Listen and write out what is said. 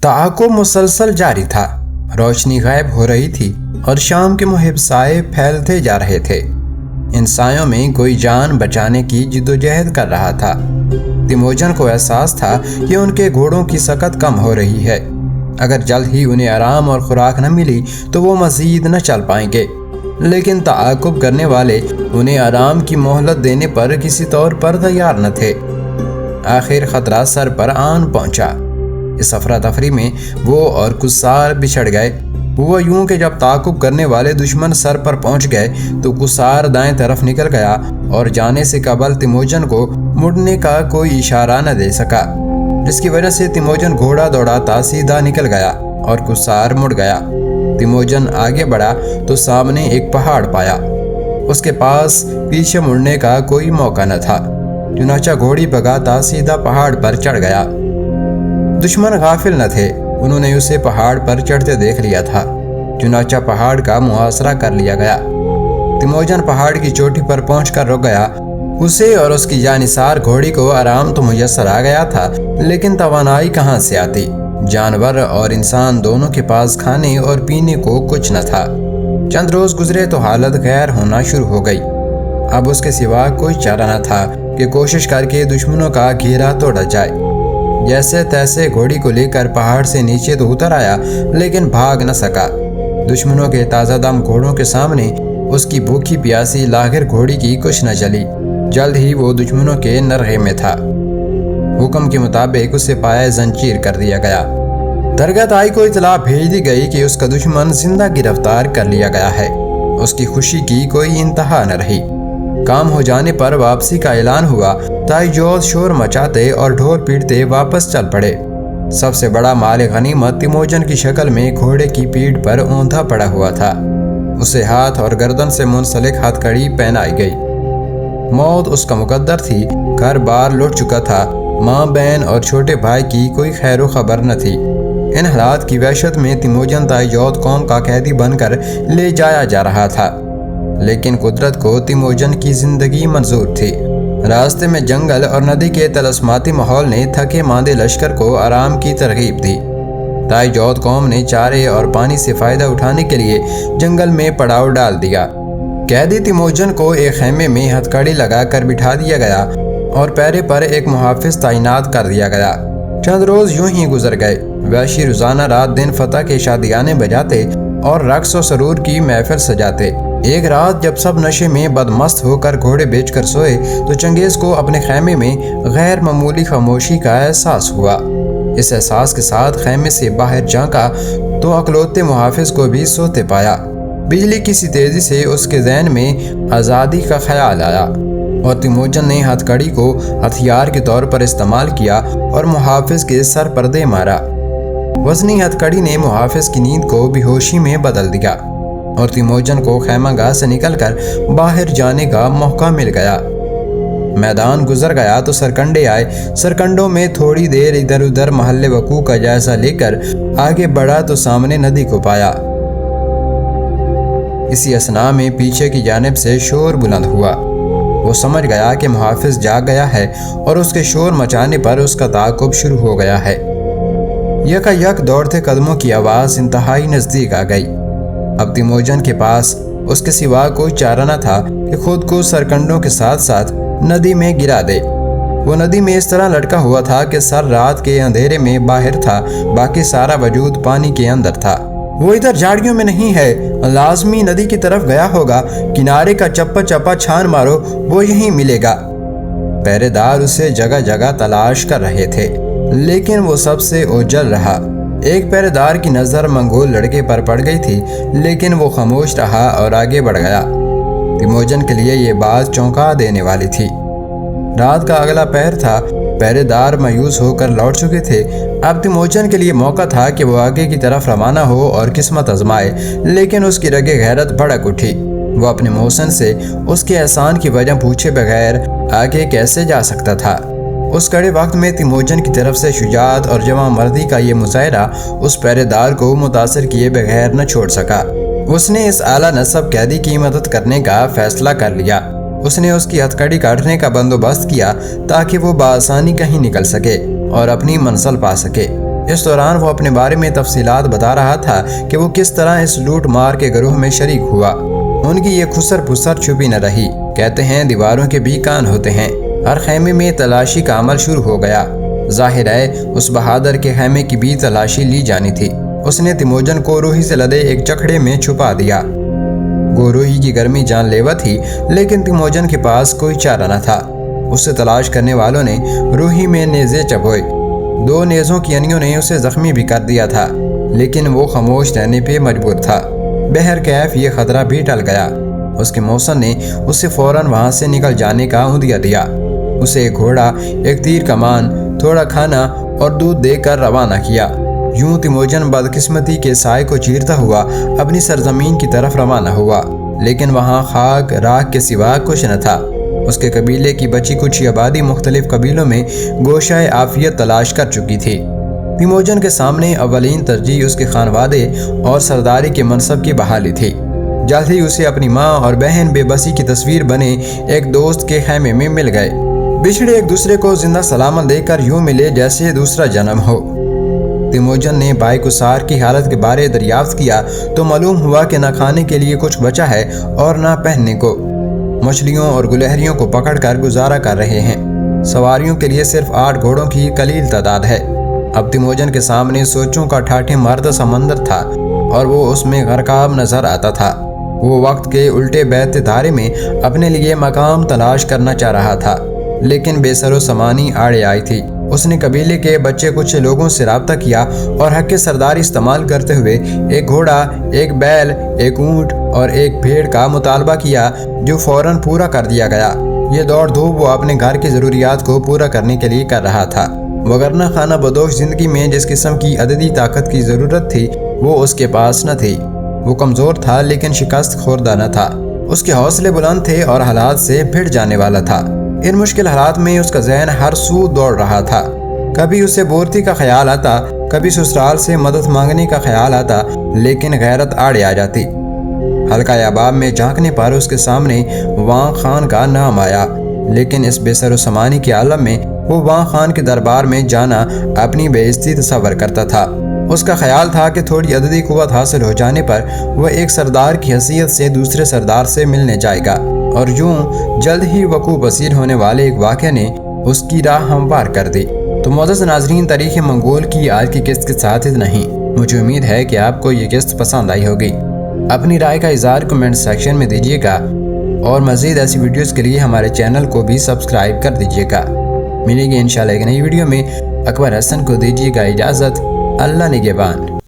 تعاقب مسلسل جاری تھا۔ روشنی غائب ہو رہی تھی اور شام کے محب سائے پھیلتے جا رہے تھے۔ ان سایوں میں کوئی جان بچانے کی جدوجہد کر رہا تھا۔ تیموجن کو احساس تھا کہ ان کے گھوڑوں کی سکت کم ہو رہی ہے۔ اگر جلد ہی انہیں آرام اور خوراک نہ ملی تو وہ مزید نہ چل پائیں گے، لیکن تعاقب کرنے والے انہیں آرام کی مہلت دینے پر کسی طور پر تیار نہ تھے۔ آخر خطرہ سر پر آن پہنچا۔ اس افراتفری میں وہ اور کسار بچھڑ گئے۔ ہوا یوں کہ جب تعاقب کرنے والے دشمن سر پر پہنچ گئے تو کسار دائیں طرف نکل گیا اور جانے سے قبل تیموجن کو مڑنے کا کوئی اشارہ نہ دے سکا، جس کی وجہ سے تیموجن گھوڑا دوڑاتا سیدھا نکل گیا اور کسار مڑ گیا۔ تیموجن آگے بڑھا تو سامنے ایک پہاڑ پایا۔ اس کے پاس پیچھے مڑنے کا کوئی موقع نہ تھا، چنانچہ گھوڑی بھگاتا سیدھا پہاڑ پر چڑھ گیا۔ دشمن غافل نہ تھے، انہوں نے اسے پہاڑ پر چڑھتے دیکھ لیا تھا، چنانچہ پہاڑ کا محاصرہ کر لیا گیا۔ تیموجن پہاڑ کی چوٹی پر پہنچ کر رک گیا۔ اسے اور اس کی جانثار گھوڑی کو آرام تو میسر آ گیا تھا، لیکن توانائی کہاں سے آتی؟ جانور اور انسان دونوں کے پاس کھانے اور پینے کو کچھ نہ تھا۔ چند روز گزرے تو حالت غیر ہونا شروع ہو گئی۔ اب اس کے سوا کوئی چارہ نہ تھا کہ کوشش کر کے دشمنوں کا گھیرا توڑا جائے۔ جیسے تیسے گھوڑی کو لے کر پہاڑ سے نیچے تو اتر آیا، لیکن بھاگ نہ سکا۔ دشمنوں کے تازہ دم گھوڑوں کے سامنے اس کی بھوکی پیاسی لاغر گھوڑی کی کچھ نہ چلی۔ جلد ہی وہ دشمنوں کے نرغے میں تھا۔ حکم کے مطابق اسے پائے زنجیر کر دیا گیا۔ درگاہ تائی کو اطلاع بھیج دی گئی کہ اس کا دشمن زندہ گرفتار کر لیا گیا ہے۔ اس کی خوشی کی کوئی انتہا نہ رہی۔ کام ہو جانے پر واپسی کا اعلان ہوا۔ تائی جوز شور مچاتے اور ڈھول پیٹتے واپس چل پڑے۔ سب سے بڑا مال غنیمت تیموجن کی شکل میں گھوڑے کی پیٹھ پر اوندا پڑا ہوا تھا۔ اسے ہاتھ اور گردن سے منسلک ہتھ کڑی پہنائی گئی۔ موت اس کا مقدر تھی۔ گھر بار لوٹ چکا تھا۔ ماں، بہن اور چھوٹے بھائی کی کوئی خیر و خبر نہ تھی۔ ان حالات کی وحشت میں تیموجن تائی جوز قوم کا قیدی بن کر لے جایا جا رہا تھا، لیکن قدرت کو تیموجن کی زندگی منظور تھی۔ راستے میں جنگل اور ندی کے طلسماتی ماحول نے تھکے ماندے لشکر کو آرام کی ترغیب دی۔ تائی جوز قوم نے چارے اور پانی سے فائدہ اٹھانے کے لیے جنگل میں پڑاؤ ڈال دیا۔ قیدی تیموجن کو ایک خیمے میں ہتھ کڑی لگا کر بٹھا دیا گیا اور پیرے پر ایک محافظ تعینات کر دیا گیا۔ چند روز یوں ہی گزر گئے۔ وحشی روزانہ رات دن فتح کے شادیانے بجاتے اور رقص و سرور کی محفل سجاتے۔ ایک رات جب سب نشے میں بدمست ہو کر گھوڑے بیچ کر سوئے تو چنگیز کو اپنے خیمے میں غیر معمولی خاموشی کا احساس ہوا۔ اس احساس کے ساتھ خیمے سے باہر جھانکا تو اکلوتے محافظ کو بھی سوتے پایا۔ بجلی کی سی تیزی سے اس کے ذہن میں آزادی کا خیال آیا اور تیموجن نے ہتھ کڑی کو ہتھیار کے طور پر استعمال کیا اور محافظ کے سر پر دے مارا۔ وزنی ہتھ کڑی نے محافظ کی نیند کو بے ہوشی میں بدل دیا اور تیموجن کو خیمہ گاہ سے نکل کر باہر جانے کا موقع مل گیا۔ میدان گزر گیا تو سرکنڈے آئے۔ سرکنڈوں میں تھوڑی دیر ادھر ادھر محل وقوع کا جائزہ لے کر آگے بڑھا تو سامنے ندی کو پایا۔ اسی اثناء میں پیچھے کی جانب سے شور بلند ہوا۔ وہ سمجھ گیا کہ محافظ جاگ گیا ہے اور اس کے شور مچانے پر اس کا تعاقب شروع ہو گیا ہے۔ یکا یک دوڑتے قدموں کی آواز انتہائی نزدیک آ گئی۔ اب تیموجن کے پاس اس کے سوا کوئی چارہ نہ تھا کہ خود کو سرکنڈوں کے ساتھ ساتھ ندی میں گرا دے۔ وہ ندی میں اس طرح لٹکا ہوا تھا کہ سر رات کے اندھیرے میں باہر تھا، باقی سارا وجود پانی کے اندر تھا۔ وہ ادھر جھاڑیوں میں نہیں ہے، لازمی ندی کی طرف گیا ہوگا۔ کنارے کا چپا چپا چھان مارو، وہ یہیں ملے گا۔ پہرے دار اسے جگہ جگہ تلاش کر رہے تھے، لیکن وہ سب سے اوجھل رہا۔ ایک پہرے دار کی نظر منگول لڑکے پر پڑ گئی تھی، لیکن وہ خاموش رہا اور آگے بڑھ گیا۔ تیموجن کے لیے یہ بات چونکا دینے والی تھی۔ رات کا اگلا پہر تھا۔ پہرے دار مایوس ہو کر لوٹ چکے تھے۔ اب تیموجن کے لیے موقع تھا کہ وہ آگے کی طرف روانہ ہو اور قسمت آزمائے، لیکن اس کی رگے غیرت بھڑک اٹھی۔ وہ اپنے محسن سے اس کے احسان کی وجہ پوچھے بغیر آگے کیسے جا سکتا تھا؟ اس کڑے وقت میں تیموجن کی طرف سے شجاعت اور جواں مردی کا یہ مظاہرہ اس پہرے دار کو متاثر کیے بغیر نہ چھوڑ سکا۔ اس نے اس اعلیٰ نسب قیدی کی مدد کرنے کا فیصلہ کر لیا۔ اس نے اس کی ہتھ کڑی کاٹنے کا بندوبست کیا تاکہ وہ بآسانی کہیں نکل سکے اور اپنی منزل پا سکے۔ اس دوران وہ اپنے بارے میں تفصیلات بتا رہا تھا کہ وہ کس طرح اس لوٹ مار کے گروہ میں شریک ہوا۔ ان کی یہ خسر پسر چھپی نہ رہی۔ کہتے ہیں دیواروں کے بھی کان ہوتے ہیں۔ ہر خیمے میں تلاشی کا عمل شروع ہو گیا۔ ظاہر ہے اس بہادر کے خیمے کی بھی تلاشی لی جانی تھی۔ اس نے تیموجن کو روہی سے لدے ایک چکھڑے میں چھپا دیا۔ گوروہی کی گرمی جان لیوا تھی، لیکن تیموجن کے پاس کوئی چارہ نہ تھا۔ اسے تلاش کرنے والوں نے روہی میں نیزے چبوئے۔ 2 نیزوں کی انیوں نے اسے زخمی بھی کر دیا تھا، لیکن وہ خاموش رہنے پہ مجبور تھا۔ بہرکیف یہ خطرہ بھی ٹل گیا۔ اس کے موسن نے اسے فوراً وہاں سے نکل جانے کا عندیہ دیا۔ اسے ایک گھوڑا، ایک تیر کمان، تھوڑا کھانا اور دودھ دے کر روانہ کیا۔ یوں تیموجن بدقسمتی کے سائے کو چیرتا ہوا اپنی سرزمین کی طرف روانہ ہوا، لیکن وہاں خاک راکھ کے سوا کچھ نہ تھا۔ اس کے قبیلے کی بچی کچھ آبادی مختلف قبیلوں میں گوشہ عافیت تلاش کر چکی تھی۔ تیموجن کے سامنے اولین ترجیح اس کے خانوادے اور سرداری کے منصب کی بحالی تھی۔ جلد ہی اسے اپنی ماں اور بہن بے بسی کی تصویر بنے ایک دوست کے خیمے میں مل گئے۔ بچھڑے ایک دوسرے کو زندہ سلامت دے کر یوں ملے جیسے دوسرا جنم ہو۔ تیموجن نے بھائی کسار کی حالت کے بارے دریافت کیا تو معلوم ہوا کہ نہ کھانے کے لیے کچھ بچا ہے اور نہ پہننے کو۔ مچھلیوں اور گلہریوں کو پکڑ کر گزارا کر رہے ہیں۔ سواریوں کے لیے صرف 8 گھوڑوں کی قلیل تعداد ہے۔ اب تیموجن کے سامنے سوچوں کا ٹھاٹھے مارتا سمندر تھا اور وہ اس میں غرقاب نظر آتا تھا۔ وہ وقت کے الٹے بہتے دھارے میں اپنے لیے مقام تلاش کرنا چاہ رہا تھا، لیکن بے سر و سامانی آڑے آئی تھی۔ اس نے قبیلے کے بچے کچھ لوگوں سے رابطہ کیا اور حق سرداری استعمال کرتے ہوئے ایک گھوڑا، ایک بیل، ایک اونٹ اور ایک بھیڑ کا مطالبہ کیا، جو فوراً پورا کر دیا گیا۔ یہ دوڑ دھوپ وہ اپنے گھر کی ضروریات کو پورا کرنے کے لیے کر رہا تھا، وگرنہ خانہ بدوش زندگی میں جس قسم کی عددی طاقت کی ضرورت تھی وہ اس کے پاس نہ تھی۔ وہ کمزور تھا لیکن شکست خوردہ نہ تھا۔ اس کے حوصلے بلند تھے اور حالات سے بھڑ جانے والا تھا۔ ان مشکل حالات میں اس کا ذہن ہر سو دوڑ رہا تھا۔ کبھی اسے بورتی کا خیال آتا، کبھی سسرال سے مدد مانگنے کا خیال آتا، لیکن غیرت آڑے آ جاتی۔ حلقہ احباب میں جھانکنے پر اس کے سامنے وان خان کا نام آیا، لیکن اس بے سر و سامانی کے عالم میں وہ وان خان کے دربار میں جانا اپنی بے عزتی تصور کرتا تھا۔ اس کا خیال تھا کہ تھوڑی عددی قوت حاصل ہو جانے پر وہ ایک سردار کی حیثیت سے دوسرے سردار سے ملنے جائے گا، اور یوں جلد ہی وقوع پذیر ہونے والے ایک واقعہ نے اس کی راہ ہموار کر دی۔ تو معزز ناظرین، تاریخ منگول کی آج کی قسط کے ساتھ اتنا ہی۔ مجھے امید ہے کہ آپ کو یہ قسط پسند آئی ہوگی۔ اپنی رائے کا اظہار کمنٹ سیکشن میں دیجیے گا، اور مزید ایسی ویڈیوز کے لیے ہمارے چینل کو بھی سبسکرائب کر دیجیے گا۔ ملیں گے انشاءاللہ ایک نئی ویڈیو میں۔ اکبر حسن کو دیجیے گا اجازت۔ اللہ نگہبان۔